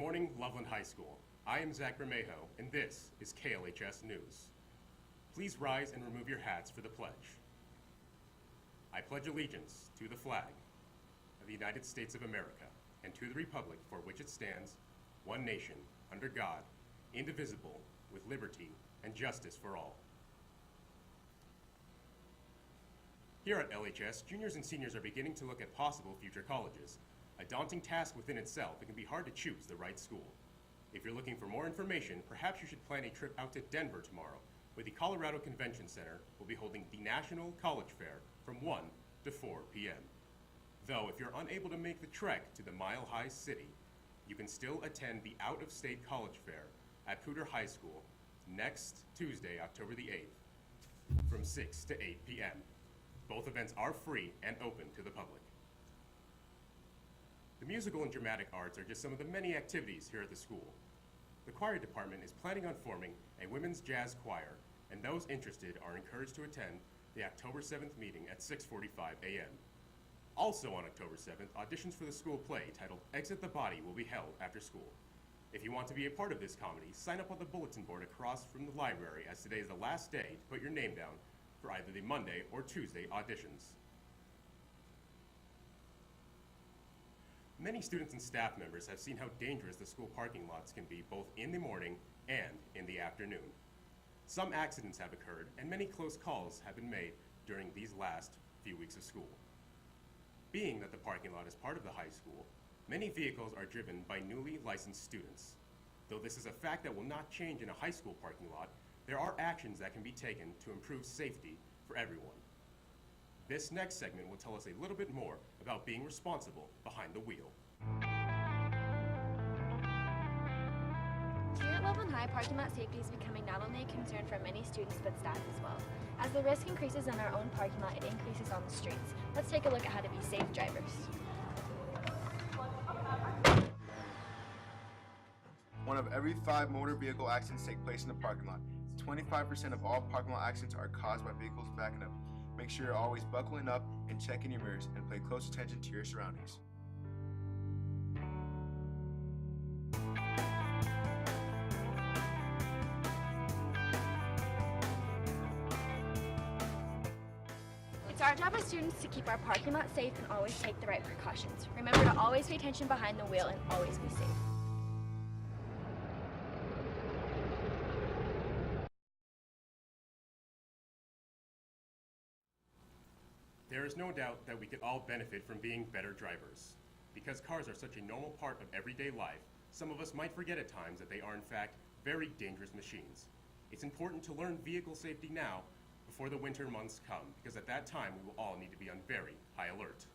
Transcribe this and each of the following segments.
morning, Loveland High School. I am Zach Bermejo, and this is KLHS News. Please rise and remove your hats for the pledge. I pledge allegiance to the flag of the United States of America and to the republic for which it stands, one nation, under God, indivisible, with liberty and justice for all. Here at LHS, juniors and seniors are beginning to look at possible future colleges. A daunting task within itself, it can be hard to choose the right school. If you're looking for more information, perhaps you should plan a trip out to Denver tomorrow, where the Colorado Convention Center will be holding the National College Fair from 1 to 4 p.m. Though, if you're unable to make the trek to the Mile High City, you can still attend the out-of-state college fair at Poudre High School next Tuesday, October the 8th, from 6 to 8 p.m. Both events are free and open to the public. The musical and dramatic arts are just some of the many activities here at the school. The choir department is planning on forming a women's jazz choir, and those interested are encouraged to attend the October 7th meeting at 6:45 a.m. Also on October 7th, auditions for the school play titled Exit the Body will be held after school. If you want to be a part of this comedy, sign up on the bulletin board across from the library, as today is the last day to put your name down for either the Monday or Tuesday auditions. Many students and staff members have seen how dangerous the school parking lots can be both in the morning and in the afternoon. Some accidents have occurred and many close calls have been made during these last few weeks of school. Being that the parking lot is part of the high school, many vehicles are driven by newly licensed students. Though this is a fact that will not change in a high school parking lot, there are actions that can be taken to improve safety for everyone. This next segment will tell us a little bit more about being responsible behind the wheel. Here at Loveland High, parking lot safety is becoming not only a concern for many students but staff as well. As the risk increases in our own parking lot, it increases on the streets. Let's take a look at how to be safe drivers. One of every 5 motor vehicle accidents take place in the parking lot. 25% of all parking lot accidents are caused by vehicles backing up. Make sure you're always buckling up and checking your mirrors and pay close attention to your surroundings. It's our job as students to keep our parking lot safe and always take the right precautions. Remember to always pay attention behind the wheel and always be safe. There is no doubt that we could all benefit from being better drivers. Because cars are such a normal part of everyday life, some of us might forget at times that they are in fact very dangerous machines. It's important to learn vehicle safety now before the winter months come, because at that time we will all need to be on very high alert.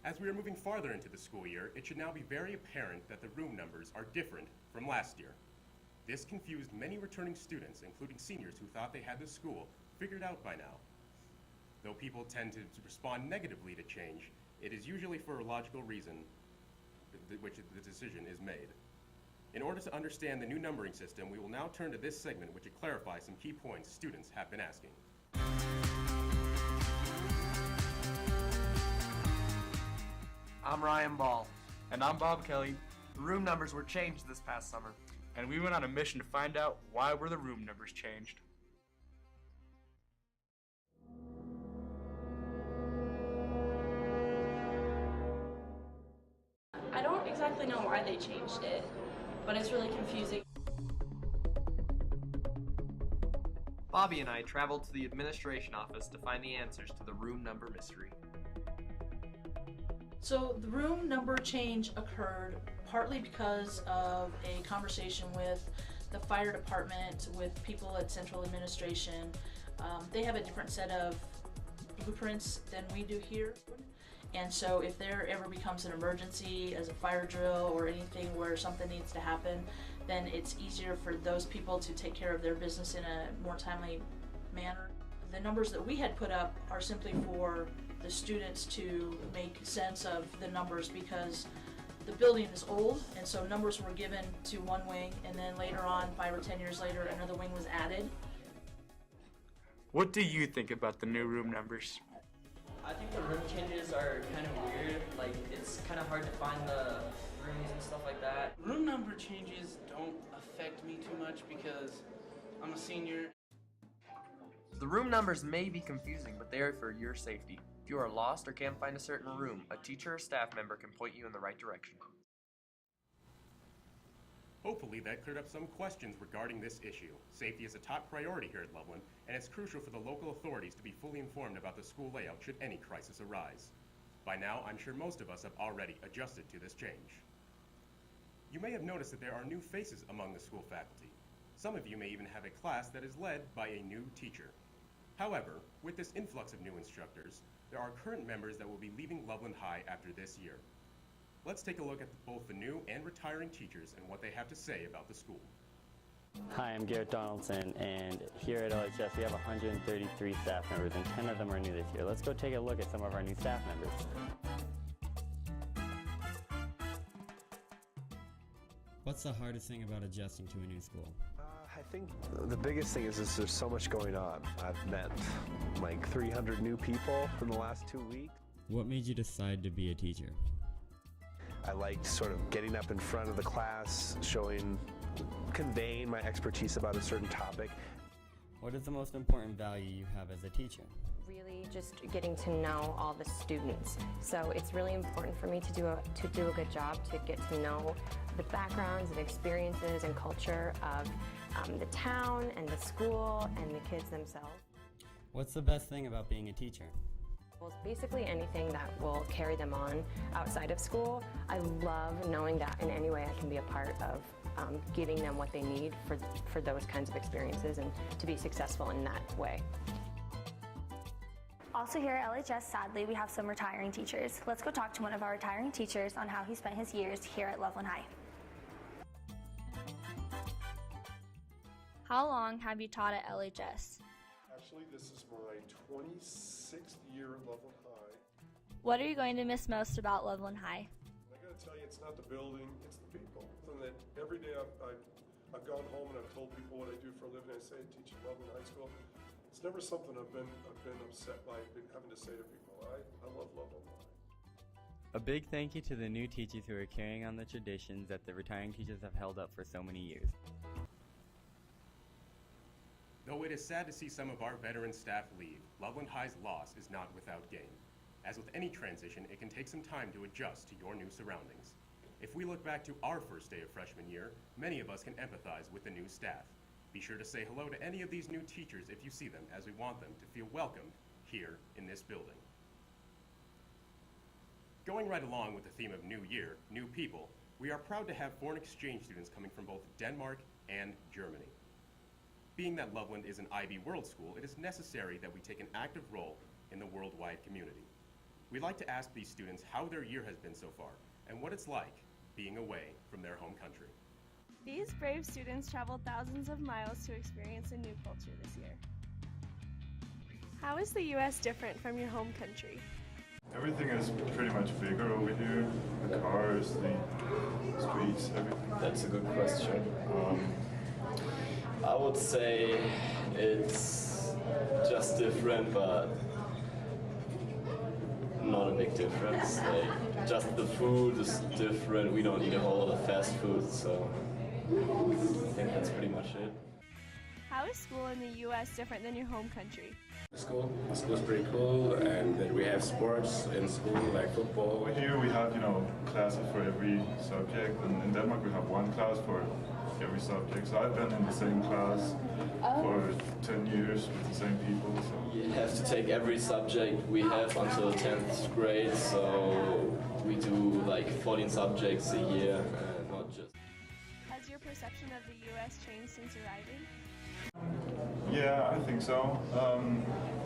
As we are moving farther into the school year, it should now be very apparent that the room numbers are different from last year. This confused many returning students, including seniors who thought they had the school figured out by now. Though people tend to respond negatively to change, it is usually for a logical reason which the decision is made. In order to understand the new numbering system, we will now turn to this segment which clarifies some key points students have been asking. I'm Ryan Ball. And I'm Bob Kelly, The room numbers were changed this past summer. and we went on a mission to find out why were the room numbers changed. I don't exactly know why they changed it, but it's really confusing. Bobby and I traveled to the administration office to find the answers to the room number mystery. So the room number change occurred partly because of a conversation with the fire department, with people at central administration. They have a different set of blueprints than we do here. And so if there ever becomes an emergency as a fire drill or anything where something needs to happen, then it's easier for those people to take care of their business in a more timely manner. The numbers that we had put up are simply for the students to make sense of the numbers, because the building is old, and so numbers were given to one wing, and then later on, 5 or 10 years later, another wing was added. What do you think about the new room numbers? I think the room changes are kind of weird. Like, it's kind of hard to find the rooms and stuff like that. Room number changes don't affect me too much because I'm a senior. The room numbers may be confusing, but they are for your safety. If you are lost or can't find a certain room, a teacher or staff member can point you in the right direction. Hopefully that cleared up some questions regarding this issue. Safety is a top priority here at Loveland, and it's crucial for the local authorities to be fully informed about the school layout should any crisis arise. By now, I'm sure most of us have already adjusted to this change. You may have noticed that there are new faces among the school faculty. Some of you may even have a class that is led by a new teacher. However, with this influx of new instructors, there are current members that will be leaving Loveland High after this year. Let's take a look at both the new and retiring teachers and what they have to say about the school. Hi, I'm Garrett Donaldson, and here at LHS we have 133 staff members, and 10 of them are new this year. Let's go take a look at some of our new staff members. What's the hardest thing about adjusting to a new school? I think the biggest thing is there's so much going on. I've met like 300 new people in the last 2 weeks. What made you decide to be a teacher? I liked sort of getting up in front of the class, conveying my expertise about a certain topic. What is the most important value you have as a teacher? Really just getting to know all the students. So it's really important for me to do a good job, to get to know the backgrounds and experiences and culture of the town and the school and the kids themselves. What's the best thing about being a teacher? Well, it's basically anything that will carry them on outside of school. I love knowing that in any way I can be a part of giving them what they need for those kinds of experiences and to be successful in that way. Also here at LHS, sadly, we have some retiring teachers. Let's go talk to one of our retiring teachers on how he spent his years here at Loveland High. How long have you taught at LHS? Actually, this is my 26th year at Loveland High. What are you going to miss most about Loveland High? I gotta tell you, it's not the building, it's the people. And that every day I've gone home and I've told people what I do for a living. I say I teach at Loveland High School. It's never something I've been upset by having to say to people. I love Loveland High. A big thank you to the new teachers who are carrying on the traditions that the retiring teachers have held up for so many years. Though it is sad to see some of our veteran staff leave, Loveland High's loss is not without gain. As with any transition, it can take some time to adjust to your new surroundings. If we look back to our first day of freshman year, many of us can empathize with the new staff. Be sure to say hello to any of these new teachers if you see them, as we want them to feel welcomed here in this building. Going right along with the theme of New Year, New People, we are proud to have foreign exchange students coming from both Denmark and Germany. Being that Loveland is an IB World School, it is necessary that we take an active role in the worldwide community. We'd like to ask these students how their year has been so far and what it's like being away from their home country. These brave students traveled thousands of miles to experience a new culture this year. How is the U.S. different from your home country? Everything is pretty much bigger over here. The cars, the streets, everything. That's a good question. I would say it's just different, but not a big difference. Like, just the food is different. We don't eat a whole lot of fast food, so I think that's pretty much it. How is school in the U.S. different than your home country? The school is pretty cool, and then we have sports in school like football. Here we have, classes for every subject, and in Denmark we have one class for every subject. So I've been in the same class for 10 years with the same people. So. You have to take every subject we have until 10th grade, so we do like 14 subjects a year, not just. Has your perception of the U.S. changed since arriving? Yeah, I think so.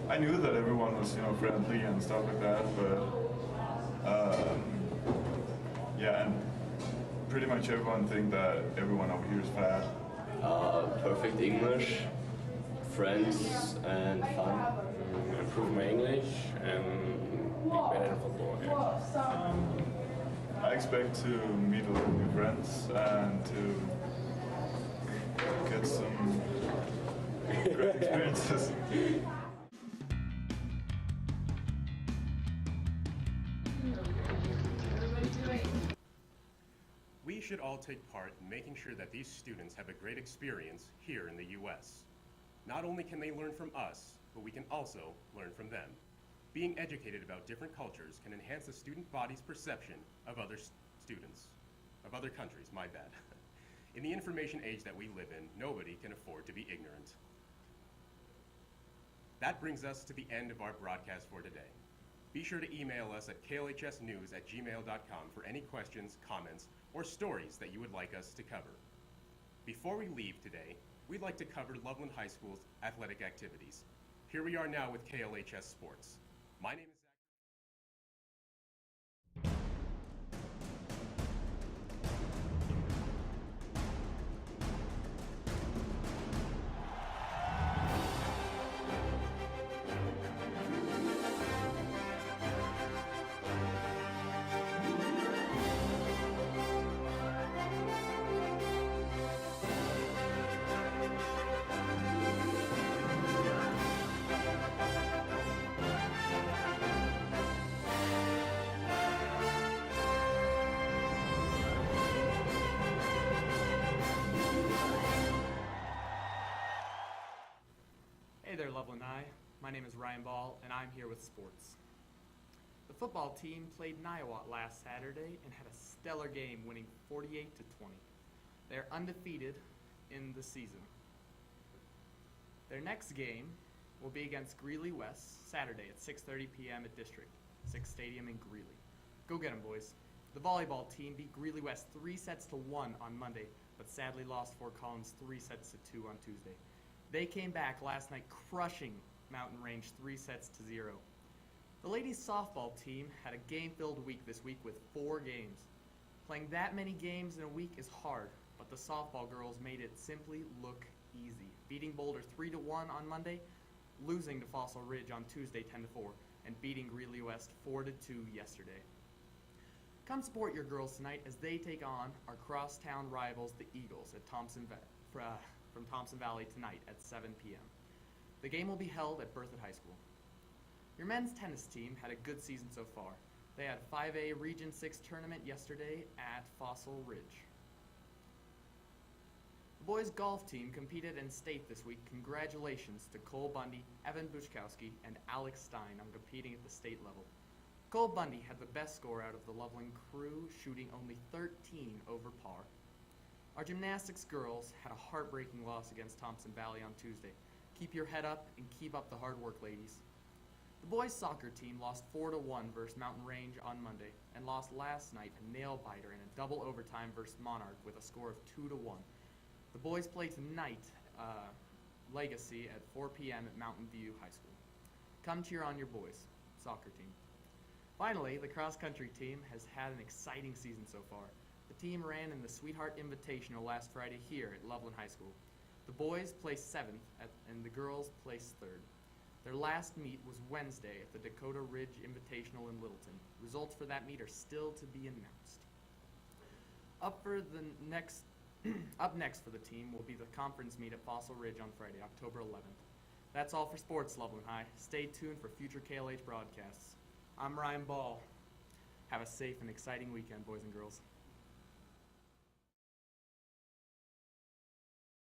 I knew that everyone was, friendly and stuff like that, but yeah, and pretty much everyone think that everyone over here is fat. Perfect English, friends, and fun. Improve my English and be better in football. Yeah. I expect to meet a lot of new friends and to get some great experiences. should all take part in making sure that these students have a great experience here in the U.S. Not only can they learn from us, but we can also learn from them. Being educated about different cultures can enhance the student body's perception of other students, of other countries, my bad. In the information age that we live in, nobody can afford to be ignorant. That brings us to the end of our broadcast for today. Be sure to email us at klhsnews@gmail.com for any questions, comments, or stories that you would like us to cover. Before we leave today, we'd like to cover Loveland High School's athletic activities. Here we are now with KLHS Sports. My name is Hey there, Loveland High. My name is Ryan Ball, and I'm here with sports. The football team played Niwot last Saturday and had a stellar game, winning 48-20. They're undefeated in the season. Their next game will be against Greeley West Saturday at 6:30 p.m. at District 6 Stadium in Greeley. Go get 'em, boys. The volleyball team beat Greeley West 3-1 on Monday, but sadly lost Fort Collins 3-2 on Tuesday. They came back last night crushing Mountain Range 3-0. The ladies softball team had a game-filled week this week with 4 games. Playing that many games in a week is hard, but the softball girls made it simply look easy, beating Boulder 3-1 on Monday, losing to Fossil Ridge on Tuesday 10-4, and beating Greeley West 4-2 yesterday. Come support your girls tonight as they take on our crosstown rivals, the Eagles, at from Thompson Valley tonight at 7 p.m. The game will be held at Berthoud High School. Your men's tennis team had a good season so far. They had a 5A Region 6 tournament yesterday at Fossil Ridge. The boys golf team competed in state this week. Congratulations to Cole Bundy, Evan Bushkowski, and Alex Stein on competing at the state level. Cole Bundy had the best score out of the Loveland crew, shooting only 13 over par. Our gymnastics girls had a heartbreaking loss against Thompson Valley on Tuesday. Keep your head up and keep up the hard work, ladies. The boys soccer team lost 4-1 versus Mountain Range on Monday and lost last night a nail-biter in a double overtime versus Monarch with a score of 2-1. The boys play tonight, Legacy, at 4 p.m. at Mountain View High School. Come cheer on your boys, soccer team. Finally, the cross-country team has had an exciting season so far. The team ran in the Sweetheart Invitational last Friday here at Loveland High School. The boys placed 7th and the girls placed 3rd. Their last meet was Wednesday at the Dakota Ridge Invitational in Littleton. Results for that meet are still to be announced. Up next for the team will be the conference meet at Fossil Ridge on Friday, October 11th. That's all for sports, Loveland High. Stay tuned for future KLH broadcasts. I'm Ryan Ball. Have a safe and exciting weekend, boys and girls.